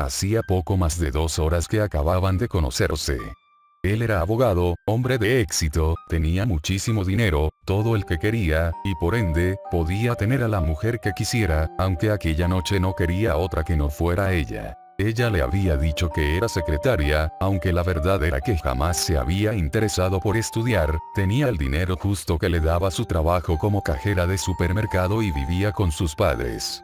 Hacía poco más de 2 horas que acababan de conocerse. Él era abogado, hombre de éxito, tenía muchísimo dinero, todo el que quería, y por ende, podía tener a la mujer que quisiera, aunque aquella noche no quería otra que no fuera ella. Ella le había dicho que era secretaria, aunque la verdad era que jamás se había interesado por estudiar, tenía el dinero justo que le daba su trabajo como cajera de supermercado y vivía con sus padres.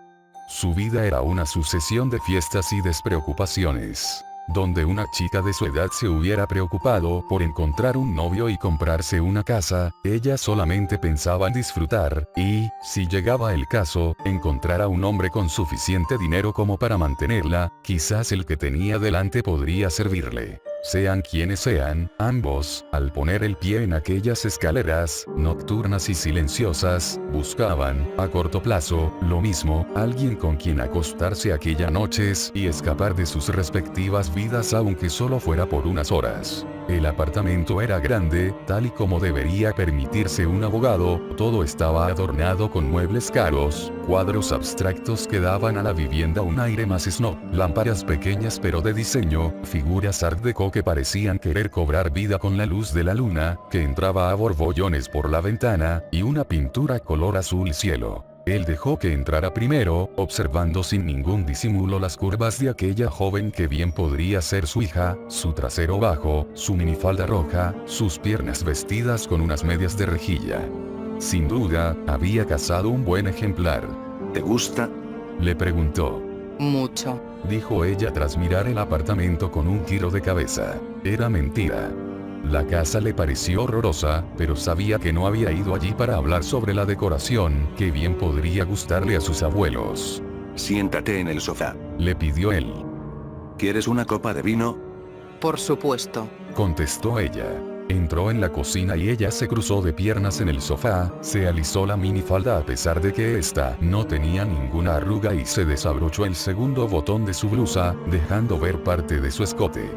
Su vida era una sucesión de fiestas y despreocupaciones. Donde una chica de su edad se hubiera preocupado por encontrar un novio y comprarse una casa, ella solamente pensaba en disfrutar, y, si llegaba el caso, encontrar a un hombre con suficiente dinero como para mantenerla, quizás el que tenía delante podría servirle. Sean quienes sean, ambos, al poner el pie en aquellas escaleras, nocturnas y silenciosas, buscaban, a corto plazo, lo mismo, alguien con quien acostarse aquellas noches y escapar de sus respectivas vidas aunque solo fuera por unas horas. El apartamento era grande, tal y como debería permitirse un abogado, todo estaba adornado con muebles caros, cuadros abstractos que daban a la vivienda un aire más snob, lámparas pequeñas pero de diseño, figuras art deco que parecían querer cobrar vida con la luz de la luna, que entraba a borbollones por la ventana, y una pintura color azul cielo. Él dejó que entrara primero, observando sin ningún disimulo las curvas de aquella joven que bien podría ser su hija, su trasero bajo, su minifalda roja, sus piernas vestidas con unas medias de rejilla. Sin duda, había cazado un buen ejemplar. ¿Te gusta? Le preguntó. Mucho. Dijo ella tras mirar el apartamento con un giro de cabeza. Era mentira. La casa le pareció horrorosa, pero sabía que no había ido allí para hablar sobre la decoración, que bien podría gustarle a sus abuelos. Siéntate en el sofá. Le pidió él. ¿Quieres una copa de vino? Por supuesto. Contestó ella. Entró en la cocina y ella se cruzó de piernas en el sofá, se alisó la minifalda a pesar de que ésta no tenía ninguna arruga y se desabrochó el segundo botón de su blusa, dejando ver parte de su escote.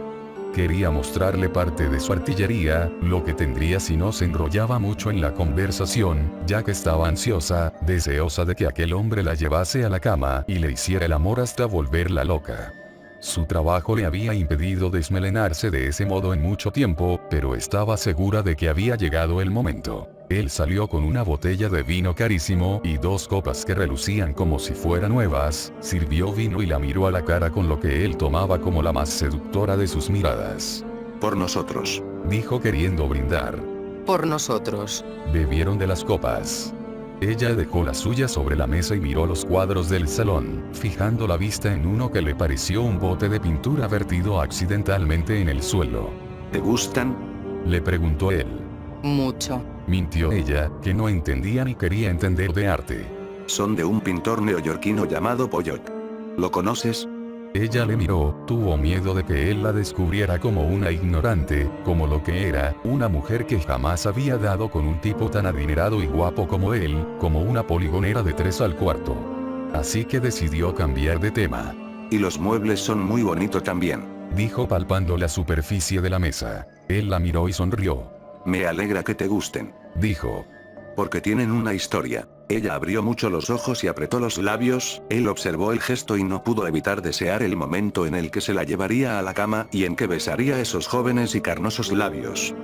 Quería mostrarle parte de su artillería, lo que tendría si no se enrollaba mucho en la conversación, ya que estaba ansiosa, deseosa de que aquel hombre la llevase a la cama y le hiciera el amor hasta volverla loca. Su trabajo le había impedido desmelenarse de ese modo en mucho tiempo, pero estaba segura de que había llegado el momento. Él salió con una botella de vino carísimo y 2 copas que relucían como si fueran nuevas, sirvió vino y la miró a la cara con lo que él tomaba como la más seductora de sus miradas. Por nosotros. Dijo queriendo brindar. Por nosotros. Bebieron de las copas. Ella dejó la suya sobre la mesa y miró los cuadros del salón, fijando la vista en uno que le pareció un bote de pintura vertido accidentalmente en el suelo. ¿Te gustan? Le preguntó él. Mucho. Mintió ella, que no entendía ni quería entender de arte. Son de un pintor neoyorquino llamado Pollock. ¿Lo conoces? Ella le miró, tuvo miedo de que él la descubriera como una ignorante, como lo que era, una mujer que jamás había dado con un tipo tan adinerado y guapo como él, como una poligonera de 3 al cuarto. Así que decidió cambiar de tema. Y los muebles son muy bonitos también. Dijo palpando la superficie de la mesa. Él la miró y sonrió. Me alegra que te gusten. Dijo. Porque tienen una historia. Ella abrió mucho los ojos y apretó los labios, él observó el gesto y no pudo evitar desear el momento en el que se la llevaría a la cama y en que besaría esos jóvenes y carnosos labios.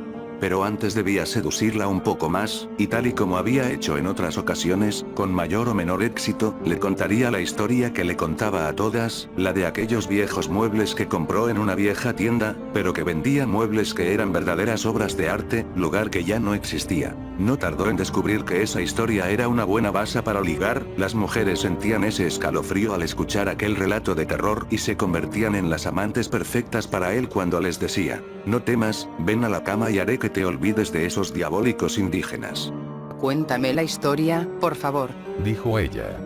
Pero antes debía seducirla un poco más, y tal y como había hecho en otras ocasiones, con mayor o menor éxito, le contaría la historia que le contaba a todas, la de aquellos viejos muebles que compró en una vieja tienda, pero que vendía muebles que eran verdaderas obras de arte, lugar que ya no existía. No tardó en descubrir que esa historia era una buena base para ligar, las mujeres sentían ese escalofrío al escuchar aquel relato de terror y se convertían en las amantes perfectas para él cuando les decía, no temas, ven a la cama y haré que te olvides de esos diabólicos indígenas. Cuéntame la historia, por favor. Dijo ella.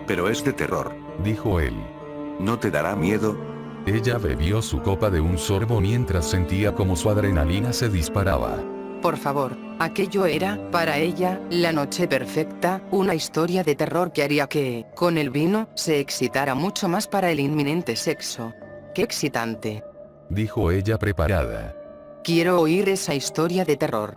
Pero es de terror. Dijo él. ¿No te dará miedo? Ella bebió su copa de un sorbo mientras sentía como su adrenalina se disparaba. Por favor, aquello era, para ella, la noche perfecta, una historia de terror que haría que, con el vino, se excitara mucho más para el inminente sexo. ¡Qué excitante! Dijo ella preparada. Quiero oír esa historia de terror.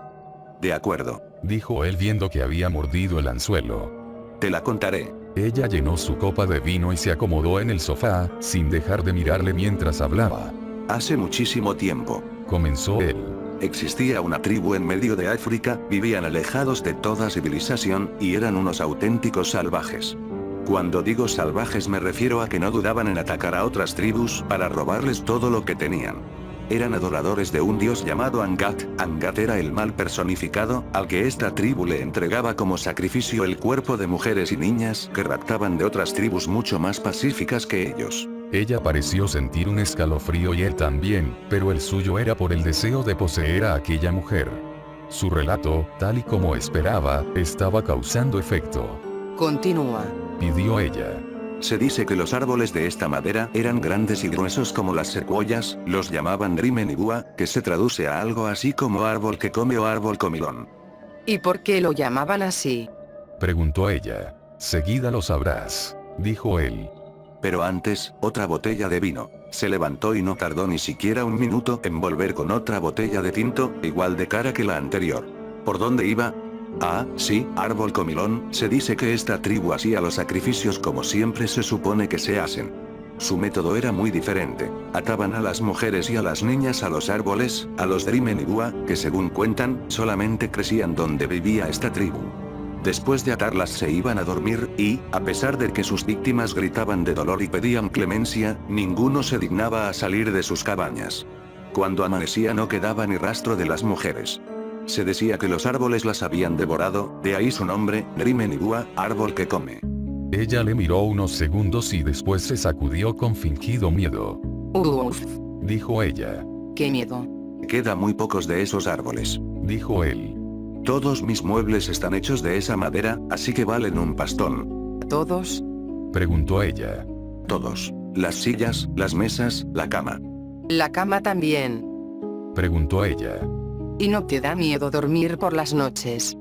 De acuerdo. Dijo él viendo que había mordido el anzuelo. Te la contaré. Ella llenó su copa de vino y se acomodó en el sofá, sin dejar de mirarle mientras hablaba. Hace muchísimo tiempo. Comenzó él. Existía una tribu en medio de África, vivían alejados de toda civilización, y eran unos auténticos salvajes. Cuando digo salvajes me refiero a que no dudaban en atacar a otras tribus para robarles todo lo que tenían. Eran adoradores de un dios llamado Angat. Angat era el mal personificado, al que esta tribu le entregaba como sacrificio el cuerpo de mujeres y niñas que raptaban de otras tribus mucho más pacíficas que ellos. Ella pareció sentir un escalofrío y él también, pero el suyo era por el deseo de poseer a aquella mujer. Su relato, tal y como esperaba, estaba causando efecto. Continúa. Pidió ella. Se dice que los árboles de esta madera eran grandes y gruesos como las secuoyas, los llamaban Drimenibua, que se traduce a algo así como árbol que come o árbol comilón. ¿Y por qué lo llamaban así? Preguntó ella. Seguida lo sabrás, dijo él. Pero antes, otra botella de vino. Se levantó y no tardó ni siquiera un minuto en volver con otra botella de tinto, igual de cara que la anterior. ¿Por dónde iba? Ah, sí, árbol comilón. Se dice que esta tribu hacía los sacrificios como siempre se supone que se hacen. Su método era muy diferente. Ataban a las mujeres y a las niñas a los árboles, a los Drimenibua, que según cuentan, solamente crecían donde vivía esta tribu. Después de atarlas se iban a dormir, y, a pesar de que sus víctimas gritaban de dolor y pedían clemencia, ninguno se dignaba a salir de sus cabañas. Cuando amanecía no quedaba ni rastro de las mujeres. Se decía que los árboles las habían devorado, de ahí su nombre, Drimenibua, árbol que come. Ella le miró unos segundos y después se sacudió con fingido miedo. Uf, Dijo ella. qué miedo. Queda muy pocos de esos árboles. Dijo él. Todos mis muebles están hechos de esa madera, así que valen un pastón. ¿Todos? Preguntó ella. Todos. Las sillas, las mesas, la cama. La cama también. Preguntó ella. ¿Y no te da miedo dormir por las noches?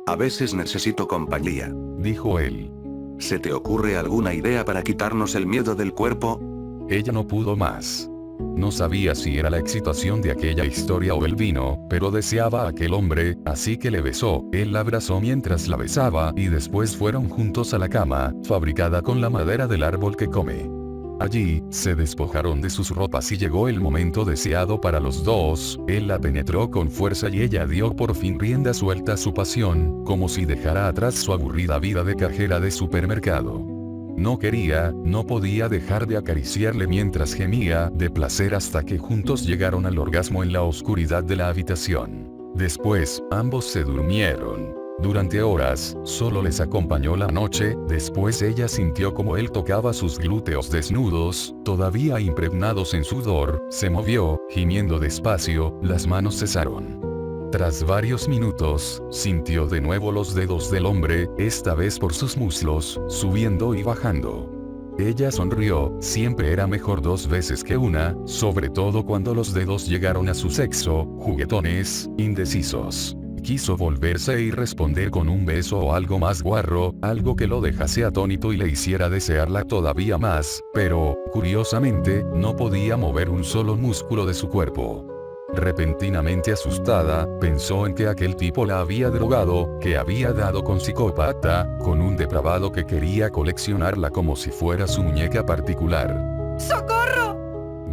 A veces necesito compañía. Dijo él. ¿Se te ocurre alguna idea para quitarnos el miedo del cuerpo? Ella no pudo más. No sabía si era la excitación de aquella historia o el vino, pero deseaba a aquel hombre, así que le besó. Él la abrazó mientras la besaba y después fueron juntos a la cama, fabricada con la madera del árbol que come. Allí, se despojaron de sus ropas y llegó el momento deseado para los dos. Él la penetró con fuerza y ella dio por fin rienda suelta a su pasión, como si dejara atrás su aburrida vida de cajera de supermercado. No quería, no podía dejar de acariciarle mientras gemía de placer hasta que juntos llegaron al orgasmo en la oscuridad de la habitación. Después, ambos se durmieron. Durante horas, solo les acompañó la noche. Después ella sintió como él tocaba sus glúteos desnudos, todavía impregnados en sudor, se movió, gimiendo despacio, las manos cesaron. Tras varios minutos, sintió de nuevo los dedos del hombre, esta vez por sus muslos, subiendo y bajando. Ella sonrió, siempre era mejor dos veces que una, sobre todo cuando los dedos llegaron a su sexo, juguetones, indecisos. Quiso volverse y responder con un beso o algo más guarro, algo que lo dejase atónito y le hiciera desearla todavía más, pero, curiosamente, no podía mover un solo músculo de su cuerpo. Repentinamente asustada, pensó en que aquel tipo la había drogado, que había dado con psicópata, con un depravado que quería coleccionarla como si fuera su muñeca particular. ¡Socorro!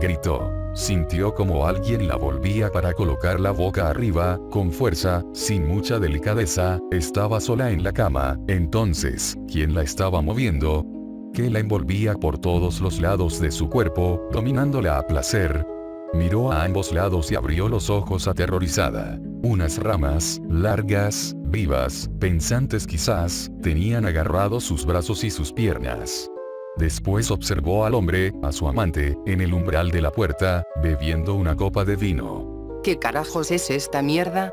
Gritó. Sintió como alguien la volvía para colocar la boca arriba, con fuerza, sin mucha delicadeza. Estaba sola en la cama. Entonces, ¿quién la estaba moviendo? ¿Qué la envolvía por todos los lados de su cuerpo, dominándola a placer? Miró a ambos lados y abrió los ojos aterrorizada. Unas ramas, largas, vivas, pensantes quizás, tenían agarrados sus brazos y sus piernas. Después observó al hombre, a su amante, en el umbral de la puerta, bebiendo una copa de vino. ¿Qué carajos es esta mierda?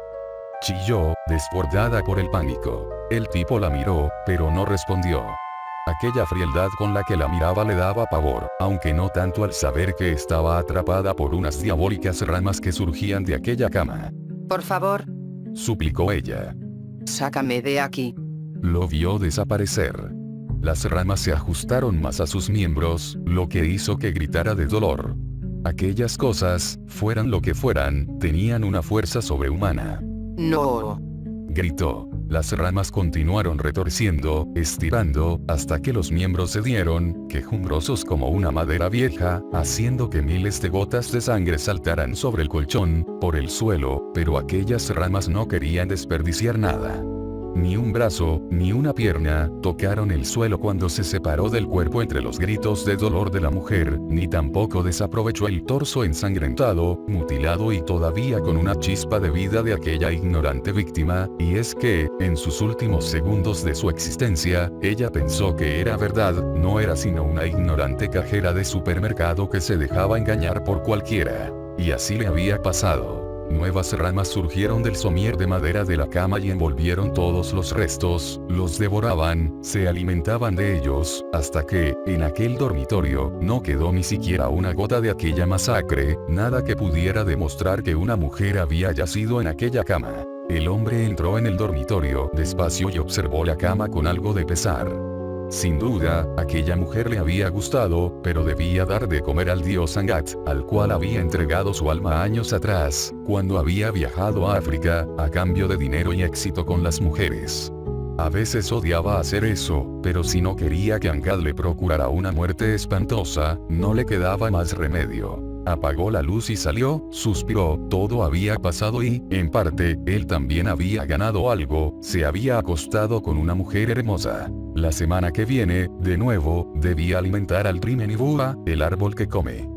Chilló, desbordada por el pánico. El tipo la miró, pero no respondió. Aquella frialdad con la que la miraba le daba pavor, aunque no tanto al saber que estaba atrapada por unas diabólicas ramas que surgían de aquella cama. Por favor, Suplicó ella. sácame de aquí. Lo vio desaparecer. Las ramas se ajustaron más a sus miembros, lo que hizo que gritara de dolor. Aquellas cosas, fueran lo que fueran, tenían una fuerza sobrehumana. No. Gritó. Las ramas continuaron retorciendo, estirando, hasta que los miembros se dieron, quejumbrosos como una madera vieja, haciendo que miles de gotas de sangre saltaran sobre el colchón, por el suelo, pero aquellas ramas no querían desperdiciar nada. Ni un brazo, ni una pierna, tocaron el suelo cuando se separó del cuerpo entre los gritos de dolor de la mujer, ni tampoco desaprovechó el torso ensangrentado, mutilado y todavía con una chispa de vida de aquella ignorante víctima, y es que, en sus últimos segundos de su existencia, ella pensó que era verdad, no era sino una ignorante cajera de supermercado que se dejaba engañar por cualquiera. Y así le había pasado. Nuevas ramas surgieron del somier de madera de la cama y envolvieron todos los restos, los devoraban, se alimentaban de ellos, hasta que, en aquel dormitorio, no quedó ni siquiera una gota de aquella masacre, nada que pudiera demostrar que una mujer había yacido en aquella cama. El hombre entró en el dormitorio despacio y observó la cama con algo de pesar. Sin duda, aquella mujer le había gustado, pero debía dar de comer al dios Angat, al cual había entregado su alma años atrás, cuando había viajado a África, a cambio de dinero y éxito con las mujeres. A veces odiaba hacer eso, pero si no quería que Angat le procurara una muerte espantosa, no le quedaba más remedio. Apagó la luz y salió, suspiró, todo había pasado y, en parte, él también había ganado algo, se había acostado con una mujer hermosa. La semana que viene, de nuevo, debía alimentar al Trimenibua, el árbol que come.